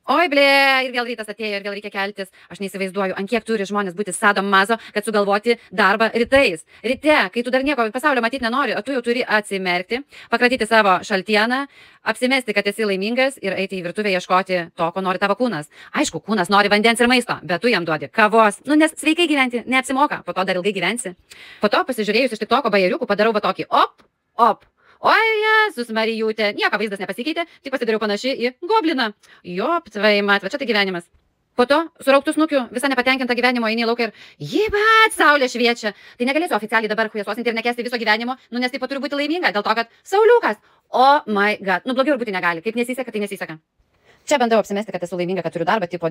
Oi, blė, ir vėl rytas atėjo, ir vėl reikia keltis. Aš neįsivaizduoju, ant kiek turi žmonės būti sadomazo, kad sugalvoti darbą rytais. Ryte, kai tu dar nieko pasaulio matyti nenori, o tu jau turi atsimerkti, pakratyti savo šaltieną, apsimesti, kad esi laimingas ir eiti į virtuvę ieškoti to, ko nori tavo kūnas. Aišku, kūnas nori vandens ir maisto, bet tu jam duodi kavos. Nes sveikai gyventi neapsimoka, po to dar ilgai gyvensi. Po to pasižiūrėjus iš TikToko bajeriukų padarau va tokį op. Oi, Jėzus Marijutė, nieko vaizdas nepasikeitė, tik pasidariau panaši į gobliną. Jop, tvaimat, va čia tai gyvenimas. Po to, surauktų snukių, visą nepatenkinta gyvenimo eini į lauką ir jibat, saulė šviečia. Tai negalėsiu oficialiai dabar huėsosinti ir nekesti viso gyvenimo, nes taip pat turiu būti laiminga, dėl to, kad sauliukas. Oh my god, blogiau ir būti negali, kaip nesiseka, tai nesiseka. Čia bandau apsimesti, kad esu laiminga, kad turiu darbą, tipo,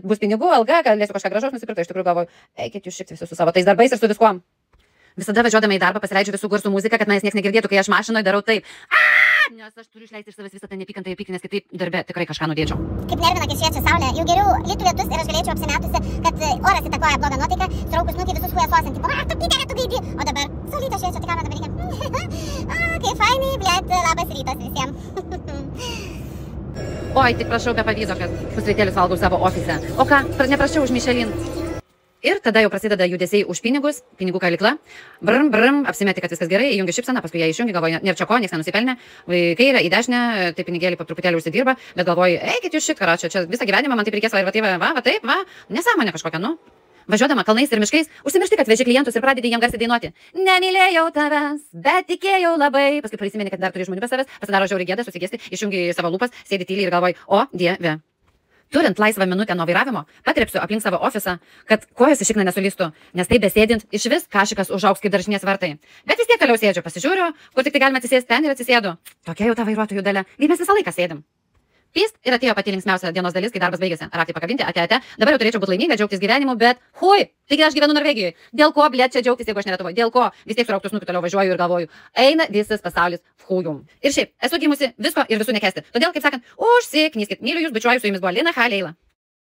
bus pinigų, alga, galėsiu kažką gražaus nusipirkti, iš tikrųjų galvoju, eikit jūs šikti visus su savo tais darbais ir su viskuom. Visada važiuodama į darbą pasileidžiu visų garsų muziką, kad manęs niekas negirdėtų, kai aš mašinoje darau taip. Nes aš turiu išleisti iš savęs visą tą nepykantą ir pykinę, nes kitaip darbe tikrai kažką nudėčiau. Kaip nervina, kai šviečia saulė, jau geriau lytų lietus ir aš galėčiau apsimetusi, kad oras įtakoja blogą nuotaiką, suraukus snukį visus huėsosinti. Tu pyterė, tu gaidi. O dabar saulytė šviečia, tai ką man dabar reikia? Kaip fainai, blėt, labas rytas visiems. Oi, tik prašau be pavydo, kad pusrytėlius valgau savo ofise. O ką, neprašiau už Michelin. Ir tada jau prasideda judesiai už pinigus, pinigų kalikla. Brum, apsimeti, kad viskas gerai, įjungi šipseną, paskui ją išjungi, galvoji, nėra čia ko, niekas nenusipelnė. Kai yra į dešinę, tai pinigėlį po truputėlį užsidirba, bet galvoji, eikit jūs šit, karačio, čia visą gyvenimą man taip reikės, va, nesąmonė kažkokia, nu. Važiuodama kalnais ir miškais, užsimiršti, kad veži klientus ir pradedi jam garsiai dainuoti. Nemylėjau tavęs, bet tikėjau labai. Paskui prisimeni, kad dar turi žmonių be savęs, pasidaro žiauriai gėda, susigėsti, išjungi savo lūpas, sėdi tyliai ir galvoji, o dieve. Turint laisvą minutę nuo vairavimo, patrepsiu aplink savo ofisą, kad kojas į šikną nesulystų, nes tai besėdint iš vis kašikas užaugs kaip daržinės vartai. Bet vis tiek toliau sėdžiu, pasižiūriu, kur tik tai galima atsisėsti ten ir atsisėdu. Tokia jau ta vairuotojų dalia, kaip mes visą laiką sėdim. Pyst ir atėjo pati linksmiausia dienos dalis, kai darbas baigėsi. Raktai pakabinti, ate. Dabar jau turėčiau būti laiminga, džiaugtis gyvenimu, bet hui, taigi aš gyvenu Norvegijoje. Dėl ko, blėt, čia džiaugtis, jeigu aš neratovoju? Dėl ko? Vis tiek surauktus snukiu toliau važiuoju ir galvoju, eina visas pasaulis fujum. Ir šiaip, esu gimusi visko ir visų nekesti. Todėl, kaip sakant, užsiknyskit, myliu jūs, bičiuoju, su jumis buvo Lina Leila.